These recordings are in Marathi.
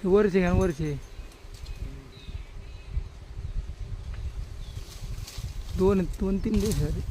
वरचे घ्या वरचे दोन दोन तीन दिवस झाले.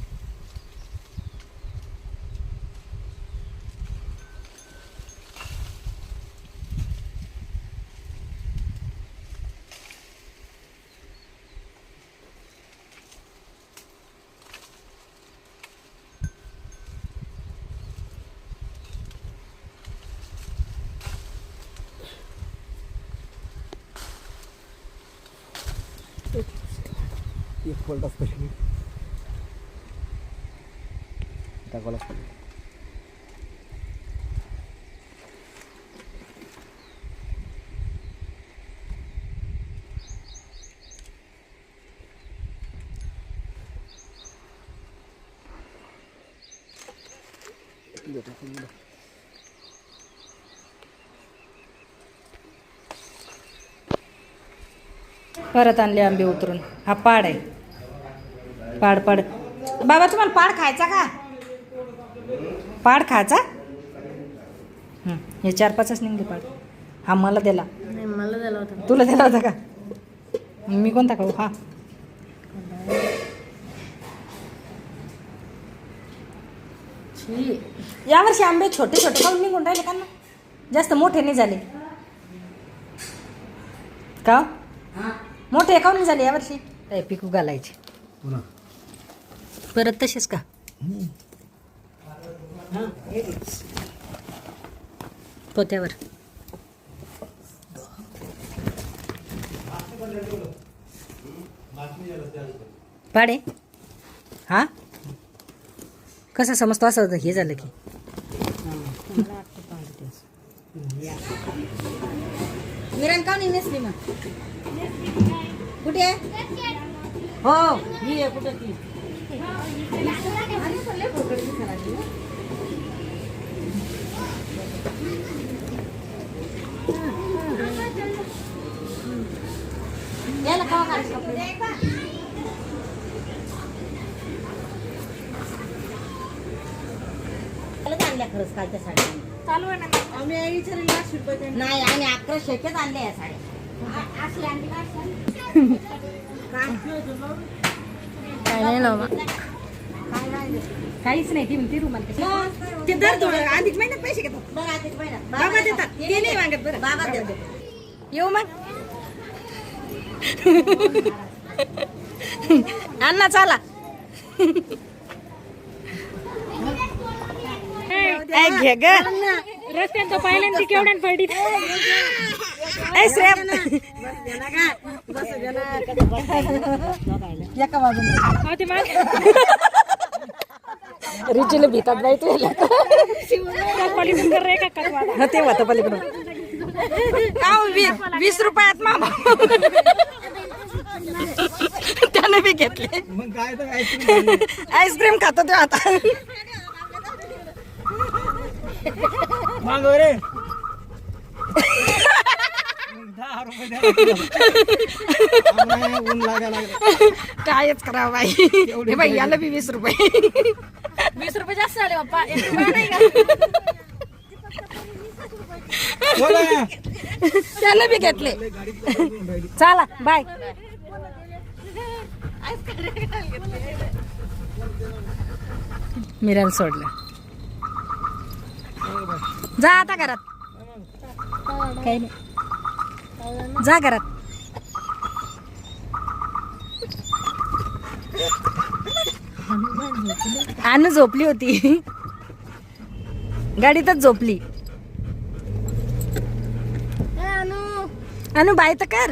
एक पलट असतो टाकावं लागतं. परत आणले आंबे उतरून. हा पाड आहे. पाड पाड बाबा तुम्हाला पाड खायचा का? पाड खायचा? हे 4-5च निघले पाड. हा मला दिला. मला दिला होता. तुला दिला होता का? मी कोणता खाऊ? हा यावर्षी आंबे छोटे छोटे खाऊन निघून राहिले का ना? जास्त मोठे नाही झाले का? मोठे खाऊन नाही झाले यावर्षी. पिकू घालायचे परत तसेच का? पोत्यावर पाडे. हा कसं समजतो असं हे झालं की मिरण का नाही नेसली मग? कुठे हो ही आहे कुठं ती? याला का आणल्या खरंच कालच्या साड्या चालू आहे ना. आम्ही नाही आम्ही 1100 आणल्या या साड्या. काय नाही ना काहीच नाही ती म्हणते रुमाल कशी ते दर थोडं अधिक महिन्यात पैसे घेतात. बरं अधिक महिना बाबा देतात ते नाही मागत. बरं बाबा देतात. येऊ मग अण्णा चला. घे ग रस्त्यात पहिल्यांदा केवढ्यान पडली. एका बाजूला रिचीला भीतात बाई तू ते होतं पलीकडून 20 रुपयात मामा त्याने बी घेतले. मग काय तर आईस्क्रीम खातो ते आता. मागव रे 10 रुपये द्या. ऊन लागायला कायच करावं बाई. हे बाई याला बी 20 रुपये. 20 रुपये जास्त झाले बाप्पा. 1 रुपया नाही का? त्याला बी घेतले. चला बाय. मिरान सोडलं. जा आता घरात. काही नाही जा घरात. अनु झोपली होती गाडीतच झोपली. अनु बाय तर कर.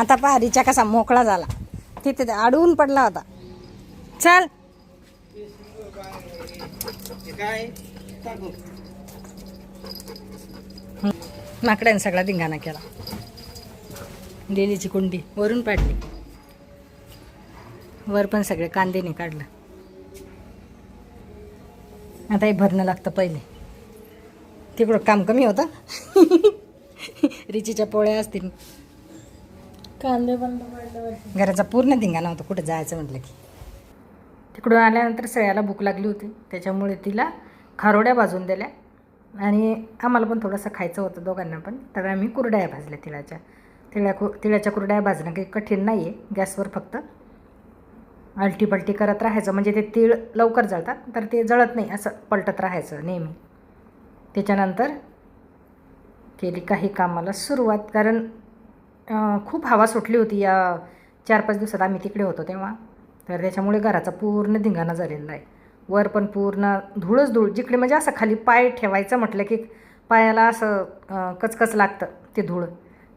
आता पहा रिचा कसा मोकळा झाला. तिथे अडवून पडला होता. चल माकड्याने सगळा धिंगाणा केला. लिलीची कुंडी वरून पाडली. वर पण सगळे कांदेने काढलं. आता हे भरणं लागतं पहिले. तिकडं काम कमी होतं. रिचीच्या पोळ्या असतील. कांदे बंद पडल्यावर घराचा पूर्ण धिंगाणा होता कुठं जायचं म्हटलं की. तिकडून आल्यानंतर श्रेयाला भूक लागली होती, त्याच्यामुळे तिला खारोड्या भाजून दिल्या आणि आम्हाला पण थोडंसं खायचं होतं दोघांना पण. तर आम्ही कुरड्या भाजल्या तिळाच्या. तिळाच्या कुरड्या भाजणं काही कठीण नाही आहे. गॅसवर फक्त आलटीपलटी करत राहायचं, म्हणजे ते तीळ लवकर जळतात, तर ते जळत नाही असं पलटत राहायचं नेहमी. त्याच्यानंतर केली काही कामाला सुरुवात, कारण खूप हवा सुटली होती या 4-5 दिवसात आम्ही तिकडे होतो तेव्हा. तर त्याच्यामुळे घराचा पूर्ण धिंगाणा झालेला आहे. वर पण पूर्ण धूळच धूळ. जिकडे म्हणजे असं खाली पाय ठेवायचं म्हटलं की पायाला असं कचकच लागतं ते धूळ.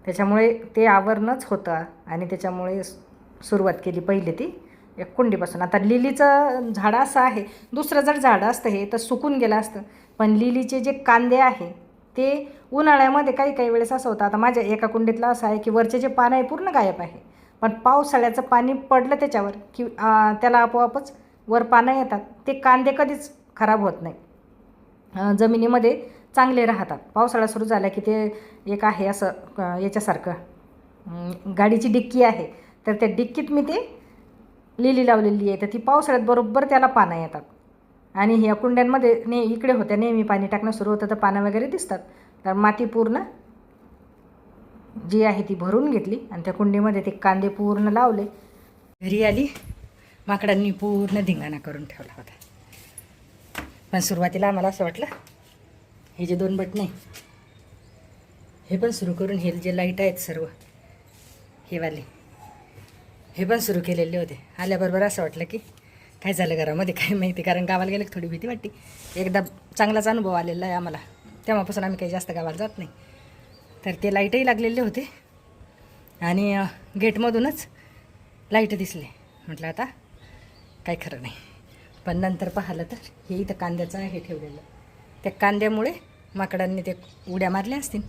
त्याच्यामुळे ते आवरणंच होतं आणि त्याच्यामुळे सुरुवात केली पहिली ती एक कुंडीपासून. आता लिलीचं झाड असं आहे, दुसरं जर झाडं असतं हे तर सुकून गेलं असतं, पण लिलीचे जे कांदे आहे ते उन्हाळ्यामध्ये काही काही वेळेस असं होतं. आता माझ्या एका कुंडीतलं असं आहे की वरचे जे पानं आहे पूर्ण गायब आहे, पण पावसाळ्याचं पाणी पडलं त्याच्यावर की त्याला आपोआपच वर पानं येतात. ते कांदे कधीच खराब होत नाही, जमिनीमध्ये चांगले राहतात. पावसाळा सुरू झाला की ते एक आहे असं याच्यासारखं गाडीची डिक्की आहे, तर त्या डिक्कीत मी ते लिली लावलेली आहे, तर ती पावसाळ्यात बरोबर त्याला पानं येतात. आणि ह्या कुंड्यांमध्ये इकडे होत्या नेहमी पाणी टाकणं सुरू होतं तर पानं वगैरे दिसतात. तर माती पूर्ण जी आहे ती भरून घेतली आणि त्या कुंडीमध्ये ते कांदे पूर्ण लावले. घरी आली, माकडांनी पूर्ण धिंगाणा करून ठेवला होता. पण सुरुवातीला आम्हाला असं वाटलं हे जे 2 बटणं आहे हे पण सुरू करून, हे जे लाईट आहेत सर्व हे वाले हे पण सुरू केलेले होते. आल्याबरोबर असं वाटलं की काय झालं घरामध्ये काय माहिती, कारण गावाला गेलं थोडी भीती वाटते. एकदा चांगलाच अनुभव आलेला आहे आम्हाला, तेव्हापासून आम्ही काही जास्त गावाला जात नाही. तर ते लाईटही लागलेले होते आणि गेटमधूनच लाईट दिसले. म्हटलं आता काय खरं नाही. पण नंतर पाहिलं तर हे इथं कांद्याचं आहे ठेवलेलं. त्या कांद्यामुळे माकडांनी ते उड्या मारल्या असतील,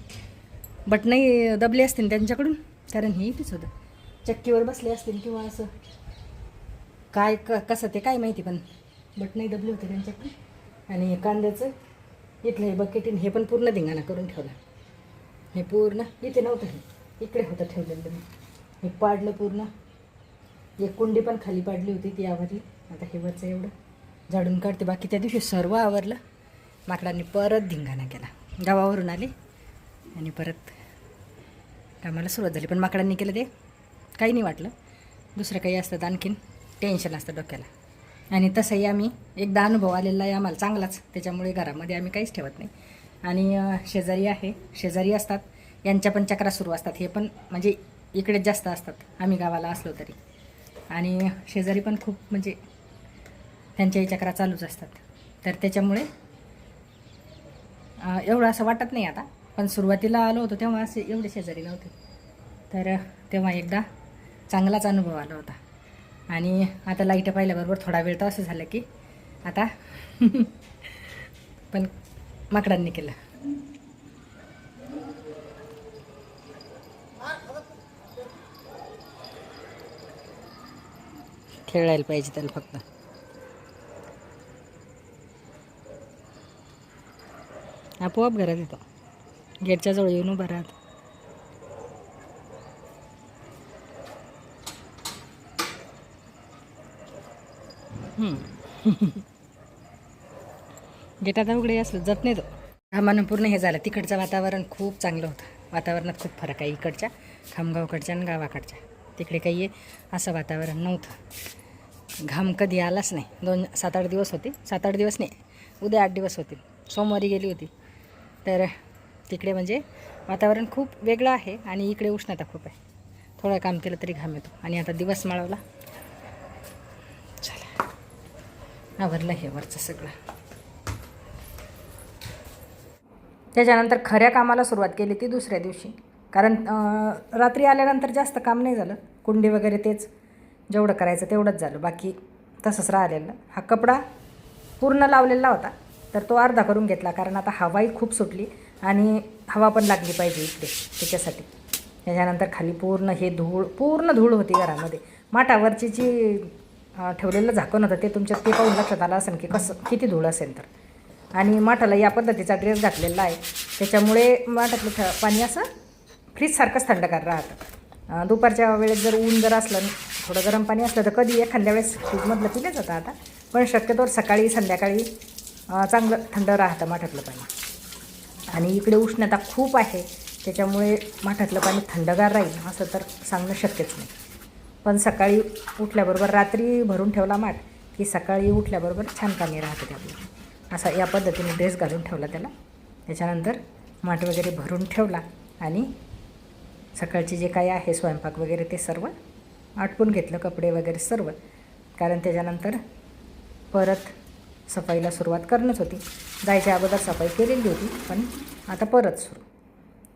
बटणंही दबले असतील त्यांच्याकडून, कारण हे इथेच होतं. चक्कीवर बसले असतील किंवा असं काय कसं ते काय माहिती, पण बटणंही दबले होते त्यांच्याकडून. आणि कांद्याचं इथलं हे बकेटीन हे पण पूर्ण धिंगाणा करून ठेवला. हे पूर्ण इथे नव्हतं, हे इकडे होतं ठेवलेलं. हे पाडलं पूर्ण. एक कुंडी पण खाली पाडली होती ती आवरली. आता हे वरचं एवढं झाडून काढते. बाकी त्या दिवशी सर्व आवरलं. माकडांनी परत धिंगाणा केला. गावावरून आले आणि परत कामाला सुरुवात झाली. पण माकडांनी केलं ते काही नाही वाटलं. दुसरं काही असतं तर आणखीन टेन्शन असतं डोक्याला. आणि तसंही आम्ही एकदा अनुभव आलेला आहे आम्हाला चांगलाच, त्याच्यामुळे घरामध्ये आम्ही काहीच ठेवत नाही. आणि शेजारी आहे, शेजारी असतात, यांच्या पण चक्रा सुरू असतात. हे पण म्हणजे इकडेच जास्त असतात आम्ही गावाला असलो तरी. आणि शेजारी पण खूप म्हणजे त्यांच्याही चक्रा चालूच असतात. तर त्याच्यामुळे एवढं असं वाटत नाही आता. पण सुरुवातीला आलो होतो तेव्हा असे एवढे शेजारी नव्हते. तर तेव्हा एकदा चांगलाच अनुभव आला होता. आणि आता लाईट पाहिल्याबरोबर थोडा वेळ तर असं झालं की आता पण माकडांनी केलं. खेळायला पाहिजे त्याला फक्त. आपोआप घरात येतो, गेटच्या जवळ येऊन उभा राहतो. गेट आता उघडे असलं जात नाही तो. आम्हाला पूर्ण हे झालं. तिकडचं वातावरण खूप चांगलं होतं. वातावरणात खूप फरक आहे इकडच्या खामगावकडच्या आणि गावाकडच्या. तिकडे काही असं वातावरण नव्हतं. घाम कधी आलाच नाही. 7-8 दिवस होते. 7-8 दिवस नाही, उद्या 8 दिवस होतील. सोमवारी गेली होती. तर तिकडे म्हणजे वातावरण खूप वेगळं आहे आणि इकडे उष्णता खूप आहे. थोडं काम केलं तरी घाम येतो. आणि आता दिवस माळवला. चला आवरलं हे वरचं सगळं. त्याच्यानंतर खऱ्या कामाला सुरुवात केली ती दुसऱ्या दिवशी. कारण रात्री आल्यानंतर जास्त काम नाही झालं. कुंडी वगैरे तेच जेवढं करायचं तेवढंच झालं, बाकी तसंच राहिलेलं. हा कपडा पूर्ण लावलेला होता तर तो अर्धा करून घेतला, कारण आता हवाही खूप सुटली आणि हवा पण लागली पाहिजे इकडे, त्याच्यासाठी त्याच्यानंतर खाली पूर्ण हे पूर्ण धूळ होती घरामध्ये. माठावरची जी ठेवलेलं झाकण होतं ते तुमच्या ते पाहून लक्षात आलं असेल की किती धूळ असेल तर. आणि माठाला या पद्धतीचा ड्रेस घातलेला आहे, त्याच्यामुळे माठातलं पाणी असं फ्रीजसारखंच थंडगार राहतं. दुपारच्या वेळेत जर ऊन जर असलं थोडं गरम पाणी असलं तर कधी एखाद्या वेळेस फ्रीजमधलं पिलं जातं आता, पण शक्यतोवर सकाळी संध्याकाळी चांगलं थंड राहतं माठातलं पाणी. आणि इकडे उष्णता खूप आहे, त्याच्यामुळे माठातलं पाणी थंडगार राहील असं तर सांगणं शक्यच नाही. पण सकाळी उठल्याबरोबर रात्री भरून ठेवला माठ की सकाळी उठल्याबरोबर छान पाणी राहतं ते आपलं. असा या पद्धतीने ड्रेस घालून ठेवला त्याला. त्याच्यानंतर माठ वगैरे भरून ठेवला आणि सकाळचे जे काही आहे स्वयंपाक वगैरे ते सर्व आटपून घेतलं, कपडे वगैरे सर्व. कारण त्याच्यानंतर परत सफाईला सुरुवात करणंच होती. जायच्या अगोदर सफाई केलेली होती, पण आता परत सुरू.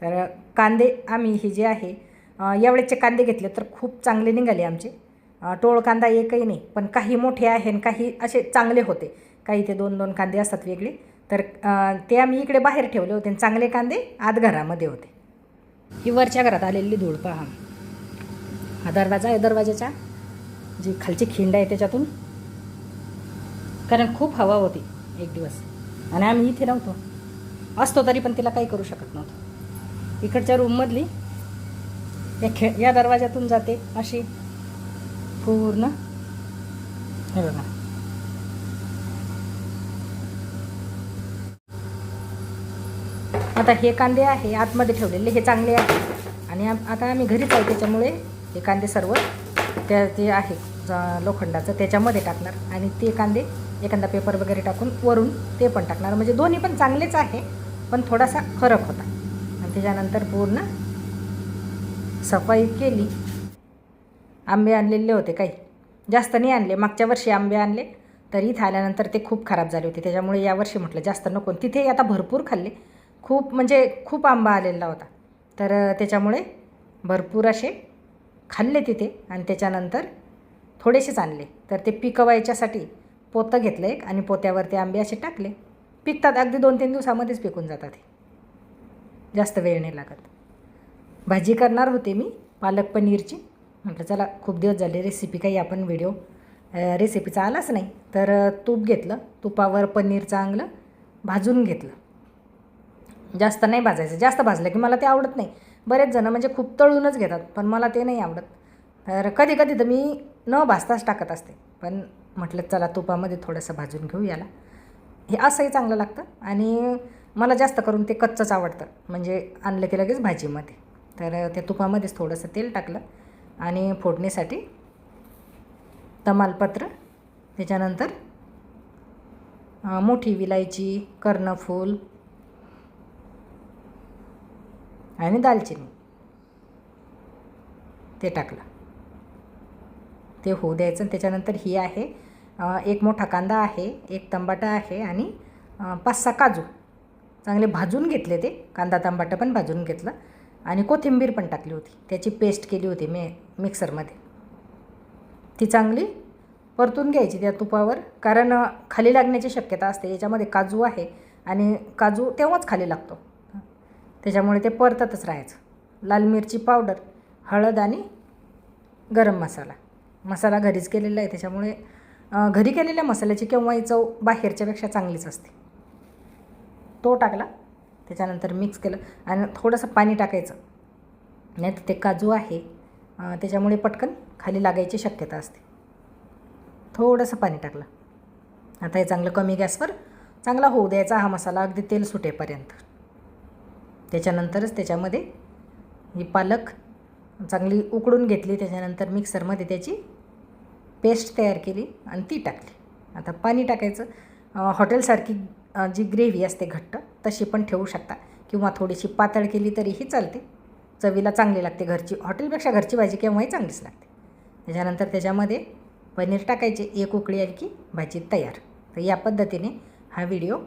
तर कांदे आम्ही हे जे आहे यावेळेचे कांदे घेतले तर खूप चांगले निघाले आमचे. टोळ कांदा एकही नाही, पण काही मोठे आहे आणि काही असे चांगले होते. काही ते 2-2 कांदे असतात वेगळे, तर ते आम्ही इकडे बाहेर ठेवले होते आणि चांगले कांदे आत घरामध्ये होते. ही वरच्या घरात आलेली धूळ पहा. हा दरवाजा आहे, दरवाजाच्या जी खालची खिंड आहे त्याच्यातून, कारण खूप हवा होती एक दिवस आणि आम्ही इथे नव्हतो, असतो तरी पण तिला काही करू शकत नव्हतो. इकडच्या रूममधली या दरवाजातून जाते अशी पूर्ण. हे बघा, आता हे कांदे आहे आतमध्ये ठेवलेले, हे चांगले आहे. आणि आता आम्ही घरीच आहे, त्याच्यामुळे हे कांदे सर्व त्या जे आहे लोखंडाचं त्याच्यामध्ये टाकणार आणि ते कांदे एखादा पेपर वगैरे टाकून वरून ते पण टाकणार. म्हणजे दोन्ही पण चांगलेच आहे, पण थोडासा फरक होता. आणि त्याच्यानंतर पूर्ण सफाई केली. आंबे आणलेले होते, काही जास्त नाही आणले. मागच्या वर्षी आंबे आणले तरी इथं आल्यानंतर ते खूप खराब झाले होते, त्याच्यामुळे यावर्षी म्हटलं जास्त नको. तिथे आता भरपूर खाल्ले, खूप म्हणजे खूप आंबा आलेला होता, तर त्याच्यामुळे भरपूर असे खाल्ले तिथे. आणि त्याच्यानंतर थोडेसेच आणले, तर ते पिकवायच्यासाठी पोतं घेतलं एक आणि पोत्यावर ते आंबे असे टाकले. पिकतात, अगदी 2-3 दिवसामध्येच पिकून जातात, ते जास्त वेळ नाही लागत. भाजी करणार होते मी पालक पनीरची. म्हटलं चला खूप दिवस झाले रेसिपी काही आपण व्हिडिओ रेसिपीचा आलाच नाही, तर तूप घेतलं, तुपावर पनीर चांगलं भाजून घेतलं. जास्त नाही भाजायचं, जास्त भाजलं की मला ते आवडत नाही. बरेच जण म्हणजे खूप तळूनच घेतात, पण मला ते नाही आवडत. तर कधी कधी तर मी न भाजताच टाकत असते, पण म्हटलं चला तुपामध्ये थोडंसं भाजून घेऊ याला. हे असंही चांगलं लागतं आणि मला जास्त करून ते कच्चंच आवडतं, म्हणजे आणलं की लगेच भाजीमध्ये. तर त्या तुपामध्येच थोडंसं तेल टाकलं आणि फोडणीसाठी तमालपत्र, त्याच्यानंतर मोठी विलायची, कर्णफूल आणि दालचिनी ते टाकलं. ते होऊ द्यायचं. त्याच्यानंतर ही आहे एक मोठा कांदा आहे, एक टमाटा आहे आणि 5-6 काजू चांगले भाजून घेतले. ते कांदा टमाटा पण भाजून घेतलं आणि कोथिंबीर पण टाकली होती, त्याची पेस्ट केली होती मी मिक्सरमध्ये. ती चांगली परतून घ्यायची त्या तुपावर, कारण खाली लागण्याची शक्यता असते. याच्यामध्ये काजू आहे आणि काजू तेव्हाच खाली लागतो, त्याच्यामुळे ते परततच राहायचं. लाल मिरची पावडर, हळद आणि गरम मसाला घरीच केलेला आहे, त्याच्यामुळे घरी केलेल्या मसाल्याची केव्हाही चव बाहेरच्यापेक्षा चांगलीच असते. तो टाकला, त्याच्यानंतर मिक्स केलं आणि थोडंसं पाणी टाकायचं, नाही तर ते काजू आहे त्याच्यामुळे पटकन खाली लागायची शक्यता असते. थोडंसं पाणी टाकलं. आता हे चांगलं कमी गॅसवर चांगला होऊ द्यायचा हा मसाला, अगदी तेल सुटेपर्यंत. त्याच्यानंतरच त्याच्यामध्ये ही पालक चांगली उकडून घेतली, त्याच्यानंतर मिक्सरमध्ये त्याची पेस्ट तयार केली आणि ती टाकली. आता पाणी टाकायचं. हॉटेलसारखी जी ग्रेव्ही असते घट्ट तशी पण ठेवू शकता किंवा थोडीशी पातळ केली तरीही चालते, चवीला चांगली लागते. घरची हॉटेलपेक्षा घरची भाजी केव्हाही चांगलीच लागते. त्याच्यानंतर त्याच्यामध्ये पनीर टाकायचे, एक उकळी आली की भाजी तयार. तर या पद्धतीने हा व्हिडिओ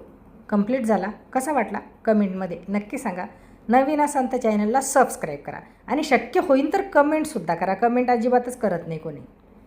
कंप्लीट झाला. कसा वाटला कमेंटमध्ये नक्की सांगा. नवीन असाल तर चॅनलला सबस्क्राईब करा आणि शक्य होईल तर कमेंटसुद्धा करा. कमेंट अजिबातच करत नाही कोणी.